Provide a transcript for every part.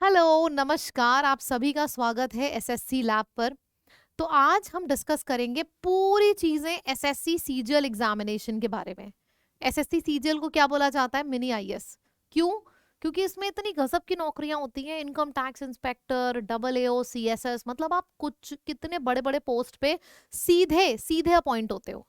Hello, नमस्कार। आप सभी का स्वागत है एसएससी लैब पर। तो आज हम डिस्कस करेंगे पूरी चीजें एसएससी सीजीएल एग्जामिनेशन के बारे में। एसएससी सीजीएल को क्या बोला जाता है? Mini IAS. क्यों? क्योंकि इसमें इतनी गजब की नौकरियां होती हैं। इनकम टैक्स इंस्पेक्टर, डबल एओ, सीएसएस, मतलब आप कुछ कितने बड़े बड़े पोस्ट पे सीधे सीधे अपॉइंट होते हो।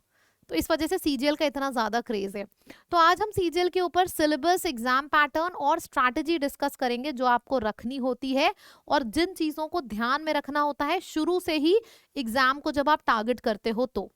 तो इस वजह से सीजीएल का इतना ज्यादा क्रेज है। तो आज हम सीजीएल के ऊपर सिलेबस, एग्जाम पैटर्न और स्ट्रैटेजी डिस्कस करेंगे जो आपको रखनी होती है और जिन चीजों को ध्यान में रखना होता है शुरू से ही एग्जाम को जब आप टारगेट करते हो तो।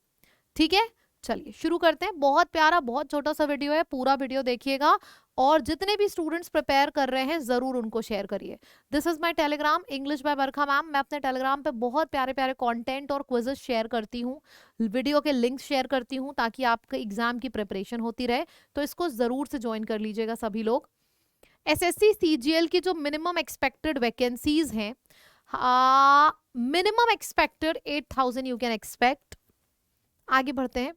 ठीक है, चलिए शुरू करते हैं। बहुत प्यारा, बहुत छोटा सा वीडियो है, पूरा वीडियो देखिएगा और जितने भी स्टूडेंट्स प्रिपेयर कर रहे हैं जरूर उनको शेयर करिए। This is my Telegram, English by Barkha ma'am. मैं अपने टेलीग्राम पे बहुत प्यारे प्यारे कंटेंट और क्विजेस शेयर करती हूँ, वीडियो के लिंक्स शेयर करती हूँ ताकि आपके एग्जाम की प्रिपरेशन होती रहे। तो इसको जरूर से ज्वाइन कर लीजिएगा सभी लोग। एसएससी सीजीएल की जो मिनिमम एक्सपेक्टेड वैकेंसीज हैं, minimum expected 8000 you can expect. आगे बढ़ते हैं।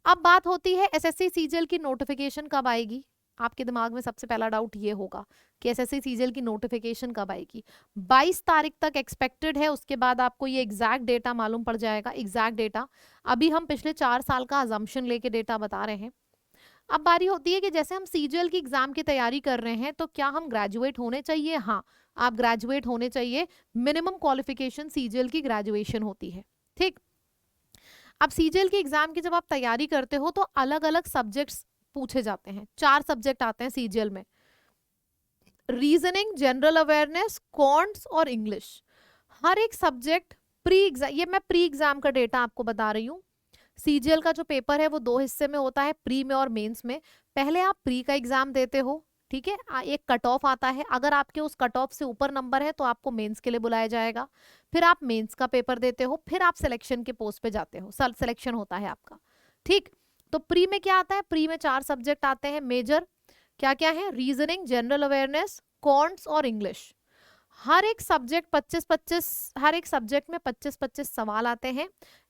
अब बात होती है एसएससी सीजीएल की नोटिफिकेशन कब आएगी। आपके दिमाग में सबसे पहला डाउट ये होगा कि एसएससी सीजीएल की नोटिफिकेशन कब आएगी। 22 तारीख तक एक्सपेक्टेड है, उसके बाद आपको ये एग्जैक्ट डेटा मालूम पड़ जाएगा। एग्जैक्ट डेटा अभी हम पिछले 4 साल का अजम्पशन लेके डेटा बता रहे हैं। अब बारी होती है कि जैसे हम सीजीएल की एग्जाम की तैयारी कर रहे हैं तो क्या हम ग्रेजुएट होने चाहिए? हाँ, आप ग्रेजुएट होने चाहिए। मिनिमम क्वालिफिकेशन सीजीएल की ग्रेजुएशन होती है। ठीक। अब सीजीएल की एग्जाम की जब आप तैयारी करते हो तो अलग अलग सब्जेक्ट्स पूछे जाते हैं। 4 सब्जेक्ट आते हैं सीजीएल में: रीजनिंग, जनरल अवेयरनेस, क्वांट्स और इंग्लिश। हर एक सब्जेक्ट प्री एग्जाम, ये मैं प्री एग्जाम का डेटा आपको बता रही हूँ। सीजीएल का जो पेपर है वो 2 हिस्से में होता है, प्री में और मेंस में। पहले आप प्री का एग्जाम देते हो, ठीक है। एक कट ऑफ आता है, अगर आपके उस कट ऑफ से ऊपर नंबर है तो आपको मेंस के लिए बुलाया जाएगा। फिर आप मेंस का पेपर देते हो, फिर आप सिलेक्शन के पोस्ट पे जाते हो, सिलेक्शन होता है आपका। ठीक। तो प्री में क्या आता है? प्री में 4 सब्जेक्ट आते हैं मेजर। क्या क्या है? रीजनिंग, जनरल अवेयरनेस, क्वांट्स और इंग्लिश। हर एक सब्जेक्ट 25-25, हर एक सब्जेक्ट में 25-25 सवाल आते हैं।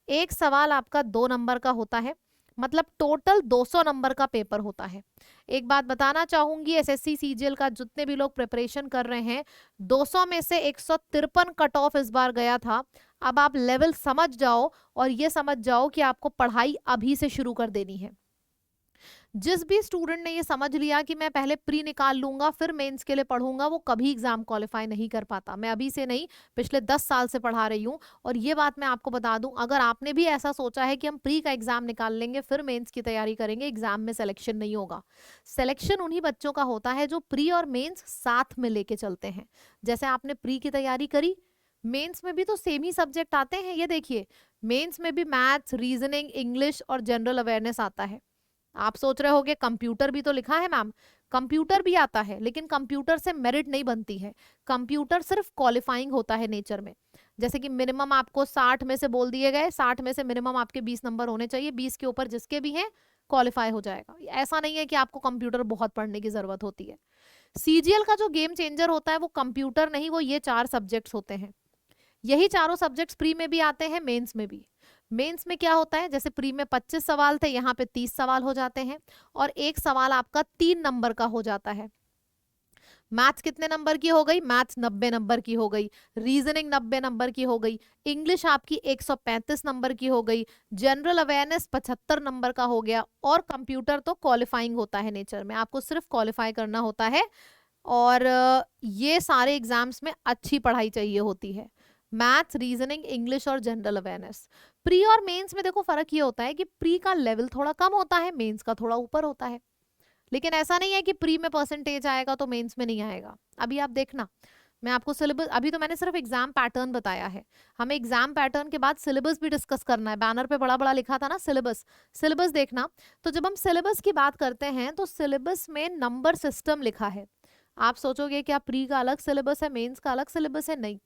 एक सवाल आपका 2 नंबर का होता है, मतलब टोटल 200 नंबर का पेपर होता है। एक बात बताना चाहूंगी, एसएससी सीजीएल का जितने भी लोग प्रिपरेशन कर रहे हैं, 200 में से 153 कट ऑफ इस बार गया था। अब आप लेवल समझ जाओ और ये समझ जाओ कि आपको पढ़ाई अभी से शुरू कर देनी है। जिस भी स्टूडेंट ने ये समझ लिया कि मैं पहले प्री निकाल लूंगा फिर मेंस के लिए पढ़ूंगा, वो कभी एग्जाम क्वालिफाई नहीं कर पाता। मैं अभी से नहीं, पिछले 10 साल से पढ़ा रही हूँ और ये बात मैं आपको बता दूं, अगर आपने भी ऐसा सोचा है कि हम प्री का एग्जाम निकाल लेंगे फिर मेंस की तैयारी करेंगे, एग्जाम में सिलेक्शन नहीं होगा। सिलेक्शन उन्हीं बच्चों का होता है जो प्री और मेंस साथ में लेके चलते हैं। जैसे आपने प्री की तैयारी करी, मेंस में भी तो सेम ही सब्जेक्ट आते हैं। ये देखिए, मेंस में भी मैथ्स, रीजनिंग, इंग्लिश और जनरल अवेयरनेस आता है। आप सोच रहे होगे कंप्यूटर भी तो लिखा है मैम। कंप्यूटर भी आता है, लेकिन कंप्यूटर से मेरिट नहीं बनती है। कंप्यूटर सिर्फ क्वालिफाइंग होता है नेचर में। जैसे कि मिनिमम आपको 60 में से बोल दिए गए, 60 में से मिनिमम आपके 20 नंबर होने चाहिए, 20 के ऊपर जिसके भी हैं क्वालिफाई हो जाएगा। ऐसा नहीं है कि आपको कंप्यूटर बहुत पढ़ने की जरूरत होती है। सीजीएल का जो गेम चेंजर होता है वो कंप्यूटर नहीं, वो ये 4 सब्जेक्ट्स होते हैं। यही चारों सब्जेक्ट्स प्री में भी आते हैं, मेंस में भी। मेंस में क्या होता है, जैसे प्री में 25 सवाल थे, यहाँ पे 30 सवाल हो जाते हैं और एक सवाल आपका 3 नंबर का हो जाता है। मैथ्स कितने नंबर की हो गई? मैथ्स 90 नंबर की हो गई। रीजनिंग 90 नंबर की हो गई। इंग्लिश आपकी 135 नंबर की हो गई। जनरल अवेयरनेस 75 नंबर का हो गया। और कंप्यूटर तो क्वालिफाइंग होता है नेचर में, आपको सिर्फ क्वालिफाई करना होता है। और ये सारे एग्जाम्स में अच्छी पढ़ाई चाहिए होती है, मैथ्स, रीजनिंग, इंग्लिश और जनरल अवेयरनेस। प्री और मेंस में देखो फर्क ये होता है कि प्री का लेवल थोड़ा कम होता है, मेंस का थोड़ा ऊपर होता है। लेकिन ऐसा नहीं है कि प्री में परसेंटेज आएगा तो मेंस में नहीं आएगा। अभी आप देखना, मैं आपको सिलेबस, अभी तो मैंने सिर्फ एग्जाम पैटर्न बताया है, हमें एग्जाम पैटर्न के बाद सिलेबस भी डिस्कस करना है। बैनर पे बड़ा बड़ा लिखा था ना सिलेबस, सिलेबस देखना। तो जब हम सिलेबस की बात करते हैं तो सिलेबस में नंबर सिस्टम लिखा है। आप सोचोगे क्या प्री का अलग सिलेबस है, मेंस का अलग सिलेबस है? नहीं,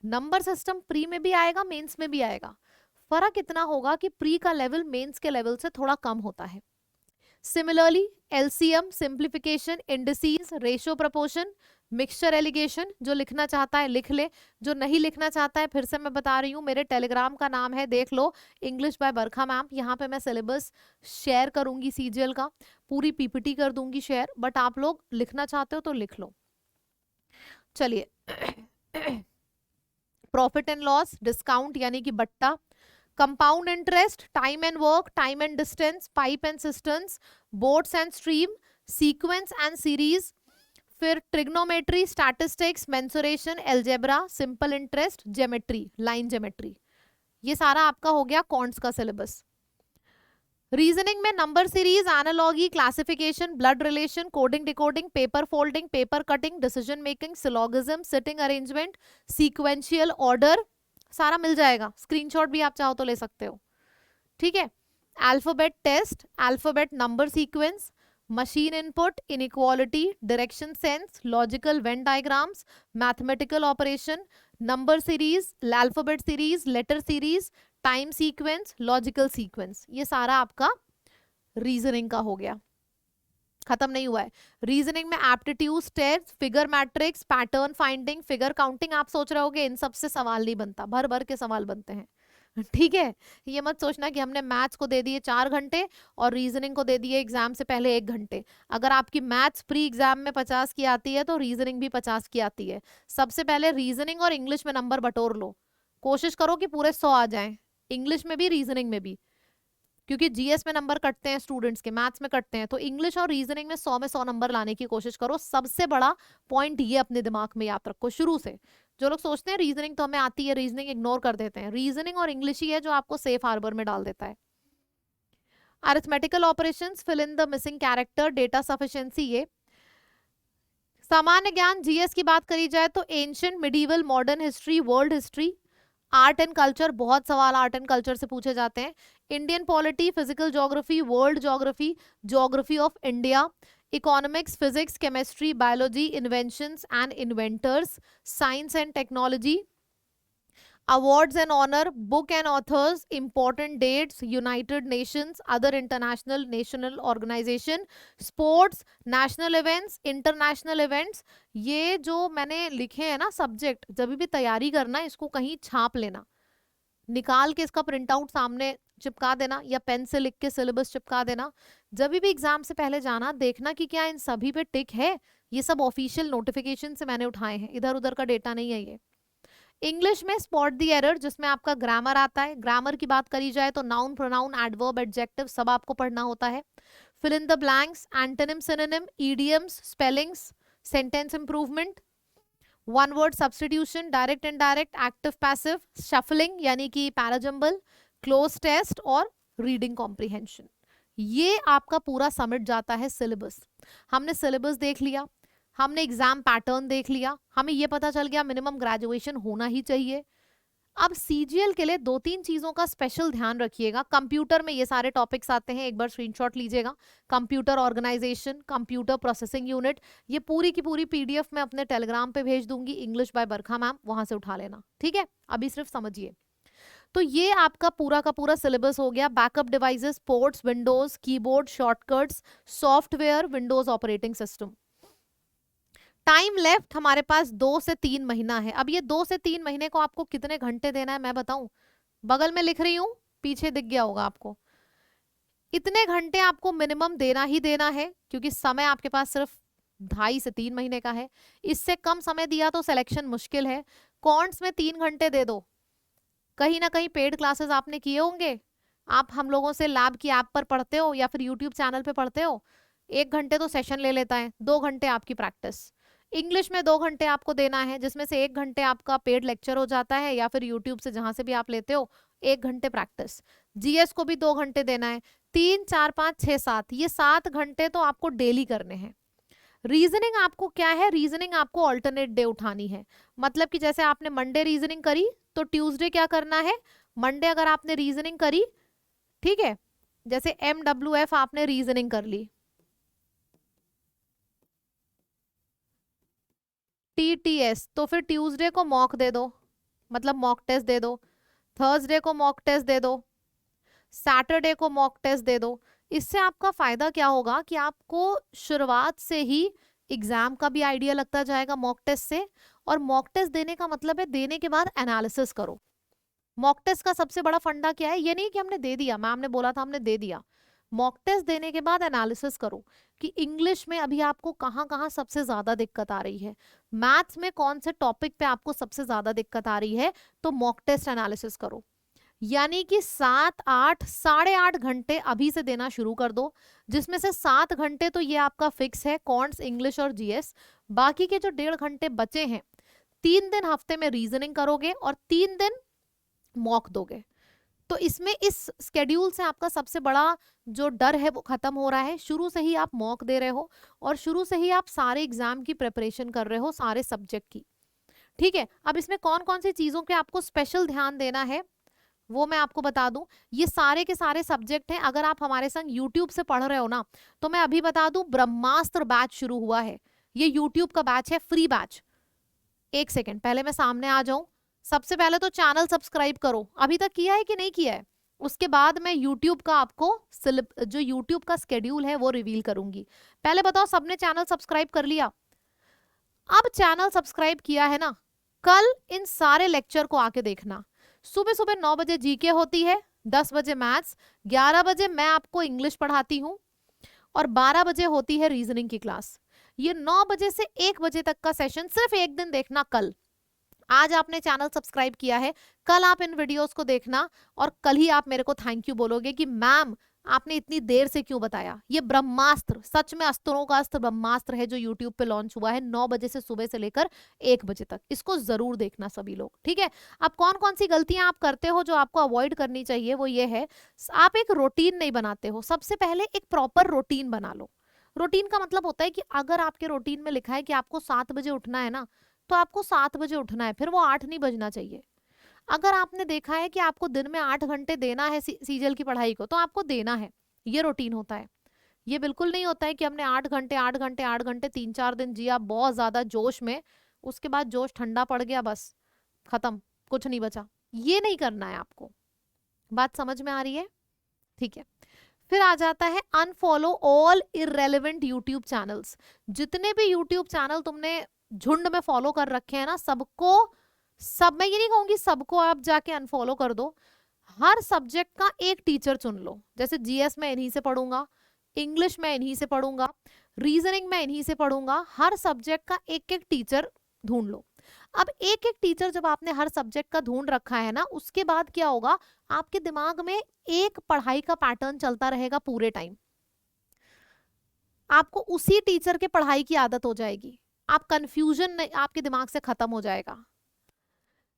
नंबर सिस्टम प्री में भी आएगा, मेंस में भी आएगा। फर्क इतना होगा कि प्री का लेवल मेंस के लेवल से थोड़ा कम होता है। Similarly LCM, simplification, indices, ratio proportion, mixture allegation, जो लिखना चाहता है लिख ले, जो नहीं लिखना चाहता है फिर से मैं बता रही हूँ, मेरे टेलीग्राम का नाम है, देख लो, इंग्लिश बाय बरखा मैम। यहाँ पे मैं सिलेबस शेयर करूंगी सीजीएल का, पूरी पीपीटी कर दूंगी शेयर, बट आप लोग लिखना चाहते हो तो लिख लो। चलिए प्रॉफिट एंड लॉस, डिस्काउंट यानी कि बट्टा, compound interest, time and work, time and distance, pipe and cisterns, boats and stream, sequence and series, फिर trigonometry, statistics, mensuration, algebra, simple interest, geometry, line geometry. ये सारा आपका हो गया कॉन्ट्स का सिलेबस। रीजनिंग में number series, analogy, classification, blood relation, coding decoding, paper folding, paper cutting, decision making, syllogism, sitting arrangement, sequential order, सारा मिल जाएगा। स्क्रीनशॉट भी आप चाहो तो ले सकते हो, ठीक है। Alphabet test, alphabet number sequence, machine input, inequality, direction sense, logical Venn diagrams, mathematical operation, number series, alphabet series, letter series, time sequence, logical sequence, ये सारा आपका रीजनिंग का हो गया। खत्म नहीं हुआ है। रीजनिंग में aptitude test, figure matrix, pattern finding, figure counting. आप सोच रहे होगे इन सब से सवाल नहीं बनता, भर भर के सवाल बनते हैं, ठीक है। ये मत सोचना कि हमने मैथ्स को दे दिए 4 घंटे और रीजनिंग को दे दिए एग्जाम से पहले 1 घंटे। अगर आपकी मैथ्स प्री एग्जाम में 50 की आती है तो रीजनिंग भी 50 की आती है। सबसे पहले रीजनिंग और इंग्लिश में नंबर बटोर लो, कोशिश करो कि पूरे 100 आ जाएं, इंग्लिश में भी रीजनिंग में भी, क्योंकि जीएस में नंबर कटते हैं स्टूडेंट्स के, मैथ्स में कटते हैं, तो इंग्लिश और रीजनिंग में 100 नंबर लाने की कोशिश करो। सबसे बड़ा पॉइंट ये अपने दिमाग में याद रखो शुरू से। जो लोग सोचते हैं रीजनिंग तो हमें आती है, रीजनिंग इग्नोर कर देते हैं, रीजनिंग और इंग्लिश ही है जो आपको सेफ हार्बर में डाल देता है। Arithmetical operations, fill in the missing character, data sufficiency, ये सामान्य ज्ञान। जीएस की बात करी जाए तो ancient, medieval, modern history, world history. Art and culture, बहुत सवाल आर्ट एंड कल्चर से पूछे जाते हैं। Indian polity, physical geography, world geography, geography of India, economics, physics, chemistry, biology, inventions and inventors, science and technology. Awards and honour, book and authors, important dates, United Nations, other international national organisation, sports, national events, international events. ये जो मैंने लिखे हैं ना subject, जब भी तैयारी करना इसको कहीं छाप लेना, निकाल के इसका प्रिंट आउट सामने चिपका देना या पेन से लिख के सिलेबस चिपका देना। जब भी एग्जाम से पहले जाना, देखना कि क्या इन सभी पे टिक है। ये सब ऑफिशियल नोटिफिकेशन से मैंने उठाए हैं, इधर उधर का डेटा नहीं है ये। इंग्लिश में स्पॉट द एरर, जिसमें आपका ग्रामर आता है। ग्रामर की बात करी जाए तो नाउन, प्रोनाउन, एडवर्ब, एडजेक्टिव सब आपको पढ़ना होता है। Fill in the blanks, antonym, synonym, idioms, spellings, sentence improvement, one word substitution, direct indirect, active passive, shuffling यानी कि पैराजंबल, क्लोज टेस्ट और रीडिंग कॉम्प्रिहेंशन। ये आपका पूरा समिट जाता है सिलेबस। हमने सिलेबस देख लिया, हमने एग्जाम पैटर्न देख लिया, हमें ये पता चल गया मिनिमम ग्रेजुएशन होना ही चाहिए। अब सीजीएल के लिए 2-3 चीजों का स्पेशल ध्यान रखिएगा। कंप्यूटर में ये सारे टॉपिक्स आते हैं, एक बार स्क्रीनशॉट लीजिएगा। Computer organisation, computer processing unit, ये पूरी की पूरी पीडीएफ मैं अपने टेलीग्राम पे भेज दूंगी, इंग्लिश बाय बरखा मैम, वहां से उठा लेना, ठीक है। अभी सिर्फ समझिए। तो ये आपका पूरा का पूरा सिलेबस हो गया। Backup devices, ports, Windows, keyboard, shortcuts, software, Windows operating system. Time left हमारे पास 2 से 3 महीना है। अब ये 2 से 3 महीने को आपको कितने घंटे देना है मैं बताऊं, बगल में लिख रही हूं, पीछे दिख गया होगा आपको। इतने घंटे आपको मिनिमम देना ही देना है, क्योंकि समय आपके पास सिर्फ 2.5 से 3 महीने का है। इससे कम समय दिया तो सिलेक्शन मुश्किल है। कॉन्ट्स में 3 घंटे दे दो। कहीं ना कहीं पेड क्लासेस आपने किए होंगे, आप हम लोगों से लैब की ऐप पर पढ़ते हो या फिर यूट्यूब चैनल पे पढ़ते हो। 1 घंटे तो सेशन ले लेता है, 2 घंटे आपकी प्रैक्टिस। इंग्लिश में 2 घंटे आपको देना है, जिसमें से 1 घंटे आपका पेड लेक्चर हो जाता है या फिर यूट्यूब से जहां से भी आप लेते हो, 1 घंटे प्रैक्टिस। जीएस को भी 2 घंटे देना है। 3, 4, 5, 6, 7, ये 7 घंटे तो आपको डेली करने हैं। रीजनिंग आपको क्या है, रीजनिंग आपको ऑल्टरनेट डे उठानी है। मतलब कि जैसे आपने मंडे रीजनिंग करी तो ट्यूसडे क्या करना है, मंडे अगर आपने रीजनिंग करी, ठीक है, जैसे MWF आपने रीजनिंग कर ली, TTS, तो फिर ट्यूसडे को मॉक दे दो, मतलब मॉक टेस्ट दे दो। थर्सडे को मॉक टेस्ट दे दो, सैटरडे को मॉक टेस्ट दे दो। इससे आपका फायदा क्या होगा कि आपको शुरुआत से ही एग्जाम का भी आइडिया लगता जाएगा मॉक टेस्ट से। और मॉक टेस्ट देने का मतलब है देने के बाद एनालिसिस करो। मॉक टेस्ट का सबसे बड़ा फंडा क्या है, ये नहीं कि हमने दे दिया, मैम ने बोला था हमने दे दिया। मॉक टेस्ट देने के बाद एनालिसिस करो कि इंग्लिश में अभी आपको कहाँ कहाँ सबसे ज्यादा दिक्कत आ रही है, मैथ्स में कौन से टॉपिक पे आपको सबसे ज्यादा दिक्कत आ रही है, तो मॉक टेस्ट एनालिसिस करो। यानी कि 7-8 8.5 घंटे अभी से देना शुरू कर दो, जिसमें से 7 घंटे तो ये आपका फिक्स है कॉन्ट्स, इंग्लिश और जीएस। बाकी के जो 1.5 घंटे बचे हैं, 3 दिन हफ्ते में रीजनिंग करोगे और 3 दिन मॉक दोगे। तो इसमें इस स्केड्यूल से आपका सबसे बड़ा जो डर है वो खत्म हो रहा है। शुरू से ही आप मॉक दे रहे हो और शुरू से ही आप सारे एग्जाम की प्रिपरेशन कर रहे हो, सारे सब्जेक्ट की। ठीक है, अब इसमें कौन कौन सी चीजों के आपको स्पेशल ध्यान देना है वो मैं आपको बता दूं। ये सारे के सारे सब्जेक्ट हैं। अगर आप हमारे संग यूट्यूब से पढ़ रहे हो ना, तो मैं अभी बता दूं, ब्रह्मास्त्र बैच शुरू हुआ है। ये यूट्यूब का बैच है, फ्री बैच। एक सेकेंड, पहले मैं सामने आ जाऊं। सबसे पहले तो चैनल सब्सक्राइब करो, अभी तक किया है कि नहीं किया है। उसके बाद मैं यूट्यूब का आपको जो यूट्यूब का स्केड्यूल है वो रिवील करूंगी। पहले बताओ, सबने चैनल सब्सक्राइब कर लिया? अब चैनल सब्सक्राइब किया है ना, कल इन सारे लेक्चर को आके देखना। सुबह सुबह 9 बजे जीके होती है, 10 बजे मैथ्स, 11 बजे मैं आपको इंग्लिश पढ़ाती हूँ और 12 बजे होती है रीजनिंग की क्लास। ये 9 बजे से 1 बजे तक का सेशन सिर्फ एक दिन देखना कल। आज आपने चैनल सब्सक्राइब किया है, कल आप इन वीडियोस को देखना और कल ही आप मेरे को थैंक यू बोलोगे कि मैम आपने इतनी देर से क्यों बताया। ये ब्रह्मास्त्र, सच में अस्त्रों का अस्त्र ब्रह्मास्त्र है जो यूट्यूब पे लॉन्च हुआ है 9 बजे से सुबह से लेकर 1 बजे तक। इसको जरूर देखना सभी लोग, ठीक है। अब कौन कौन सी गलतियां आप करते हो जो आपको अवॉइड करनी चाहिए, वो ये है, आप एक रूटीन नहीं बनाते हो। सबसे पहले एक प्रॉपर रूटीन बना लो। रूटीन का मतलब होता है कि अगर आपके रूटीन में लिखा है कि आपको 7 बजे उठना है ना, तो आपको 7 बजे उठना है, फिर वो 8 नहीं बजना चाहिए। अगर आपने देखा है कि आपको दिन में 8 घंटे देना है सीजीएल की पढ़ाई को, तो आपको देना है। ये रूटीन होता है। ये बिल्कुल नहीं होता है कि हमने 8 घंटे 8 घंटे 8 घंटे 3-4 दिन जिया बहुत ज्यादा जोश में, उसके बाद जोश ठंडा पड़ गया, बस खत्म, कुछ नहीं बचा। ये नहीं करना है आपको। बात समझ में आ रही है? ठीक है। फिर आ जाता है unfollow all irrelevant YouTube channels. जितने भी यूट्यूब चैनल तुमने झुंड में फॉलो कर रखे हैं ना, सबको, सब, मैं ये नहीं कहूंगी सबको आप जाके अनफॉलो कर दो। हर सब्जेक्ट का एक टीचर चुन लो। जैसे जीएस में इन्हीं से पढ़ूंगा, इंग्लिश में इन्हीं से पढ़ूंगा, रीजनिंग में इन्हीं से पढ़ूंगा। हर सब्जेक्ट का एक एक टीचर ढूंढ लो। अब एक एक टीचर जब आपने हर सब्जेक्ट का ढूंढ रखा है ना, उसके बाद क्या होगा, आपके दिमाग में एक पढ़ाई का पैटर्न चलता रहेगा पूरे टाइम। आपको उसी टीचर के पढ़ाई की आदत हो जाएगी। आप कंफ्यूजन आपके दिमाग से खत्म हो जाएगा।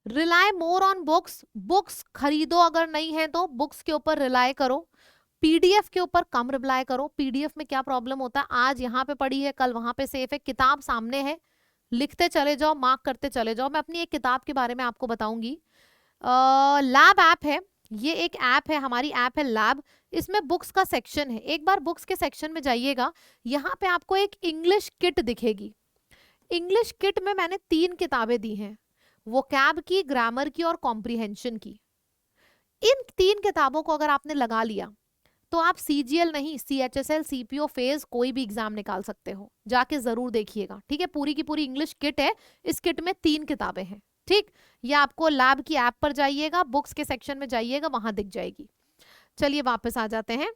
Rely more on books. Books खरीदो, अगर नहीं है तो बुक्स के ऊपर रिलाय करो। पीडीएफ के ऊपर कम रिलाय करो। पीडीएफ में क्या प्रॉब्लम होता है, आज यहाँ पे पढ़ी है कल वहां पे सेफ है। किताब सामने है, लिखते चले जाओ, मार्क करते चले जाओ। मैं अपनी एक किताब के बारे में आपको बताऊंगी। लैब ऐप है, ये एक ऐप है, हमारी ऐप है लैब। इसमें बुक्स का सेक्शन है। एक बार बुक्स के सेक्शन में जाइएगा, यहाँ पे आपको एक इंग्लिश किट दिखेगी। इंग्लिश किट में मैंने 3 किताबें दी हैं, वोकैब की, ग्रामर की और कॉम्प्रिहेंशन की। इन 3 किताबों को अगर आपने लगा लिया तो आप सीजीएल नहीं, सीएचएसएल, सीपीओ, फेज, कोई भी एग्जाम निकाल सकते हो। जाके जरूर देखिएगा, ठीक है। पूरी की पूरी इंग्लिश किट है। इस किट में 3 किताबें हैं, ठीक। ये आपको लैब की ऐप पर जाइएगा, बुक्स के सेक्शन में जाइएगा, वहां दिख जाएगी। चलिए वापस आ जाते हैं।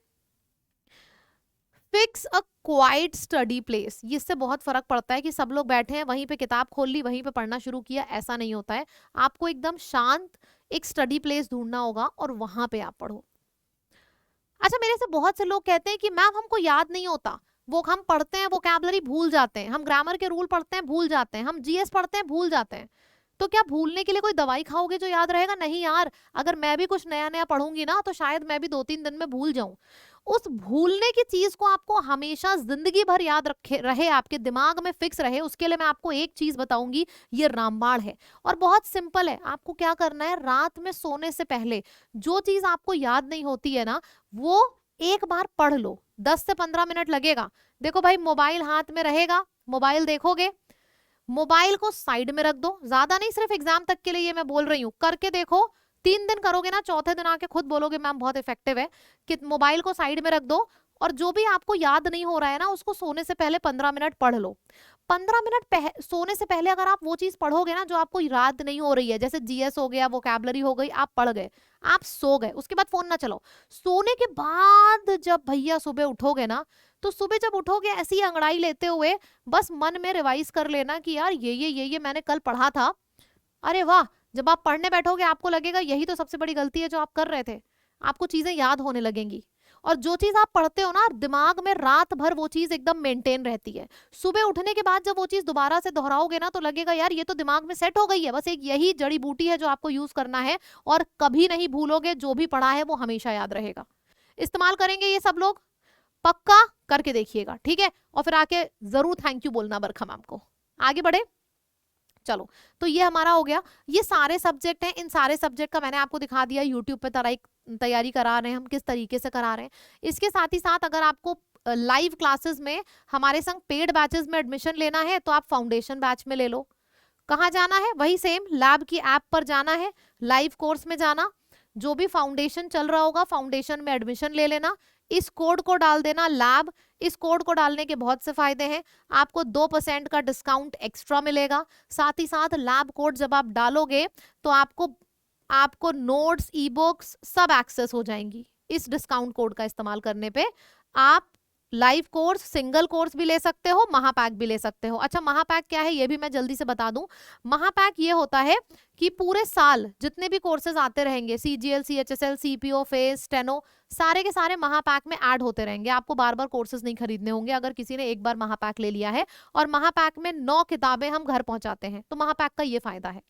फिक्स अ क्वाइट स्टडी प्लेस। इससे बहुत फर्क पड़ता है कि सब लोग बैठे हैं, वहीं पे किताब खोल ली, वहीं पे पढ़ना शुरू किया। ऐसा नहीं होता है। आपको एकदम शांत एक स्टडी प्लेस ढूंढना होगा और वहां पे आप पढ़ो। अच्छा, मेरे से बहुत से लोग कहते हैं कि मैम हमको याद नहीं होता। वो हम पढ़ते हैं, वोकैबुलरी भूल जाते हैं, हम ग्रामर के रूल पढ़ते हैं, भूल जाते हैं, हम जीएस पढ़ते हैं, भूल जाते हैं। तो क्या भूलने के लिए कोई दवाई खाओगे जो याद रहेगा? नहीं यार, अगर मैं भी कुछ नया नया पढ़ूंगी ना, तो शायद मैं भी 2-3 दिन में भूल जाऊं। उस भूलने की चीज को आपको हमेशा जिंदगी भर याद रहे, आपके दिमाग में फिक्स रहे, उसके लिए मैं आपको एक चीज बताऊंगी, ये रामबाण है और बहुत सिंपल है। आपको क्या करना है, रात में सोने से पहले जो चीज आपको याद नहीं होती है ना, वो एक बार पढ़ लो। 10 से 15 मिनट लगेगा। देखो भाई, मोबाइल हाथ में रहेगा, मोबाइल देखोगे, मोबाइल को साइड में रख दो। ज्यादा नहीं, सिर्फ एग्जाम तक के लिए ये मैं बोल रही हूँ। करके देखो, 3 दिन करोगे ना, चौथे दिन आके खुद बोलोगे मैम बहुत इफेक्टिव है। कि मोबाइल को साइड में रख दो और जो भी आपको याद नहीं हो रहा है ना, उसको सोने से पहले 15 मिनट पढ़ लो। 15 मिनट सोने से पहले अगर आप वो चीज पढ़ोगे ना जो आपको याद नहीं हो रही है, जैसे जीएस हो गया, वोकैबुलरी हो गई, आप पढ़ गए, आप सो गए, उसके बाद फोन ना चलाओ। सोने के बाद जब भैया सुबह उठोगे ना, तो सुबह जब उठोगे ऐसी अंगड़ाई लेते हुए बस मन में रिवाइज कर लेना कि यार ये मैंने कल पढ़ा था। अरे वाह, जब आप पढ़ने बैठोगे आपको लगेगा यही तो सबसे बड़ी गलती है जो आप कर रहे थे, आपको चीजें याद होने लगेंगी। और जो चीज आप पढ़ते हो ना दिमाग में रात भर वो चीज एकदम मेंटेन रहती है। सुबह उठने के बाद जब वो चीज दोबारा से दोहराओगे ना तो लगेगा यार ये तो दिमाग में सेट हो गई है, बस एक यही जड़ी बूटी है जो आपको यूज करना है, और कभी नहीं भूलोगे, जो भी पढ़ा है वो हमेशा याद रहेगा। इस्तेमाल करेंगे ये सब लोग, पक्का करके देखिएगा, ठीक है। और फिर आके जरूर थैंक यू बोलना बरखा मैम को। आगे बढ़े, चलो, तो ये हमारा हो गया। ये सारे सब्जेक्ट हैं, इन सारे सब्जेक्ट का मैंने आपको दिखा दिया यूट्यूब पे तैयारी करा रहे हैं हम, किस तरीके से करा रहे हैं। इसके साथ ही साथ अगर आपको लाइव क्लासेस में हमारे संग पेड बैचेस में एडमिशन लेना है तो आप फाउंडेशन बैच में ले लो। कहाँ जाना है, वही सेम लैब की ऐप पर जाना है, लाइव कोर्स में जाना, जो भी फाउंडेशन चल रहा होगा फाउंडेशन में एडमिशन ले लेना, इस कोड को डाल देना लैब। इस कोड को डालने के बहुत से फायदे हैं, आपको 2% का डिस्काउंट एक्स्ट्रा मिलेगा। साथ ही साथ लैब कोड जब आप डालोगे तो आपको नोट्स, ई बुक्स सब एक्सेस हो जाएंगी इस डिस्काउंट कोड का इस्तेमाल करने पे। आप लाइव कोर्स, सिंगल कोर्स भी ले सकते हो, महापैक भी ले सकते हो। अच्छा, महापैक क्या है ये भी मैं जल्दी से बता दूं। महापैक ये होता है कि पूरे साल जितने भी कोर्सेज आते रहेंगे, CGL, CHSL, CPO, face, steno, सारे के सारे महापैक में ऐड होते रहेंगे। आपको बार बार कोर्सेज नहीं खरीदने होंगे अगर किसी ने एक बार महापैक ले लिया है। और महापैक में 9 किताबें हम घर पहुंचाते हैं, तो महापैक का ये फायदा है।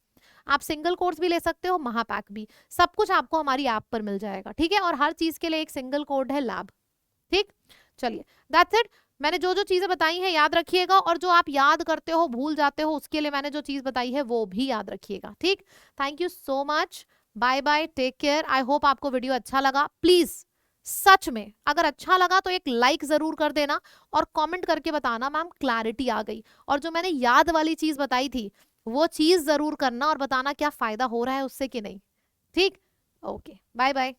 आप सिंगल कोर्स भी ले सकते हो, महापैक भी, सब कुछ आपको हमारी ऐप पर मिल जाएगा, ठीक है। और हर चीज के लिए एक सिंगल कोड है लैब, ठीक। चलिए, दैट्स इट। मैंने जो जो चीजें बताई हैं याद रखिएगा, और जो आप याद करते हो भूल जाते हो उसके लिए मैंने जो चीज बताई है वो भी याद रखिएगा, ठीक। Thank you so much, bye bye, take care. I hope आपको वीडियो अच्छा लगा। प्लीज सच में अगर अच्छा लगा तो एक लाइक जरूर कर देना, और कमेंट करके बताना मैम क्लैरिटी आ गई। और जो मैंने याद वाली चीज बताई थी वो चीज जरूर करना और बताना क्या फायदा हो रहा है उससे कि नहीं, ठीक। Okay, bye bye.